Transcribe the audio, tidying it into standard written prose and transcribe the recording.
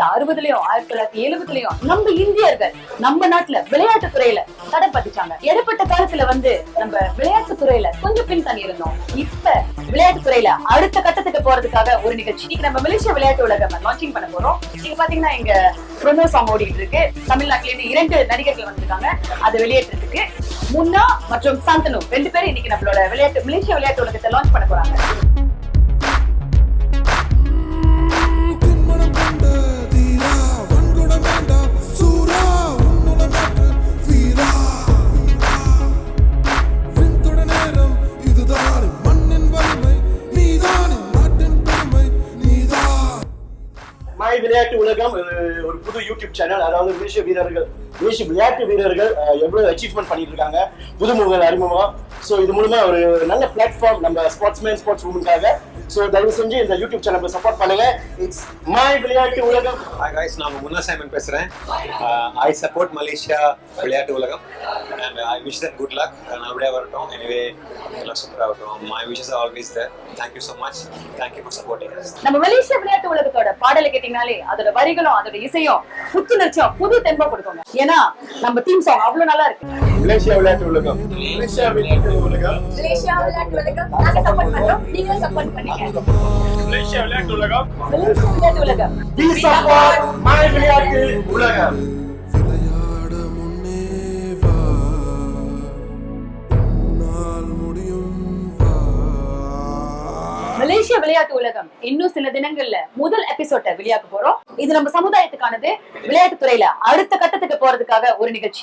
1960லயும் 1970லயும் நம்ம இந்தியர்கள் நம்ம நாட்டுல விளையாட்டு துறையில தடம் பதிச்சாங்க. இடைப்பட்ட காலத்துல நம்ம விளையாட்டு துறையில கொஞ்சம் பின் தண்ணி இருந்தோம். இப்ப விளையாட்டு துறையில அடுத்த கட்டத்துக்கு போறதுக்காக ஒரு நிகழ்ச்சி இன்னைக்கு நம்ம மலேசியா விளையாட்டு உலகம் லான்ச்சிங் பண்ண போறோம். நீங்க பாத்தீங்கன்னா இங்க ப்ரோமோ சாங் ஓடிட்டு இருக்கு. தமிழ்நாட்டுல இருந்து 2 நடிகர்கள் வந்திருக்காங்க. அதை வெளியேற்றதுக்கு முன்னா மற்றும் சாந்தனு 2 பேரும் இன்னைக்கு நம்மளோட மலேசியா விளையாட்டு உலகத்தை லான்ச் பண்ண போறாங்க. மாய் விளையாட்டு உலகம் ஒரு புது யூடியூப் சேனல். அதாவது மலேசிய விளையாட்டு வீரர்கள் எவ்வளவு அச்சீவ்மெண்ட் பண்ணிட்டு இருக்காங்க, புதுமுகங்கள் அறிமுகம். ஸோ இது மூலமா ஒரு நல்ல பிளாட்ஃபார்ம் நம்ம ஸ்போர்ட்ஸ்மேன் ஸ்போர்ட்ஸ் உமனுக்காக. ஸோ தயவு செஞ்சு இந்த யூடியூப் சேனலை சப்போர்ட் பண்ணுங்க. இட்ஸ் மாய் விளையாட்டு உலகம். Hi guys, நான் முன்னா சைமன் பேசுறேன். I support மலேசியா விளையாட்டு உலகம் and I wish them good luck. நல்லபடியா வரட்டும். Anyway, எல்லாம் சூப்பரா வரட்டும். My wishes are always there. Thank you so much. Thank you for supporting us. நம்ம மலேசியா விளையாட்டு உலகத்தோட பாடலை கேட்டீங்கனாலே அதோட வரிகளும் அதோட இசையும் புத்துணர்ச்சியும் புது தெம்பா கொடுக்கும். ஏன்னா நம்ம தீம் சாங் அவ்வளவு நல்லா இருக்கு. மலேசியா விளையாட்டு உலகம், மலேசியா விளையாட்டு உலகம், மலேசியா விளையாட்டு உலகம். நாங்க சப்போர்ட் பண்றோம், நீங்களும் சப்போர்ட் பண்ணுங்க. மலேசியா விளையாட்டு உலகம், மலேசியா விளையாட்டு உலகம். We support மாய் விளையாட்டு உலகம். விளையாட முன்னே வா, உன்னால் முடியும் வா. மலேசியா விளையாட்டு உலகம் இன்னும் சில தினங்கள்ல முதல் எபிசோட வெளியாக போறோம். இது நம்ம சமுதாயத்துக்கானது. விளையாட்டு துறையில அடுத்த கட்டத்துக்கு போறதுக்காக ஒரு நிகழ்ச்சி.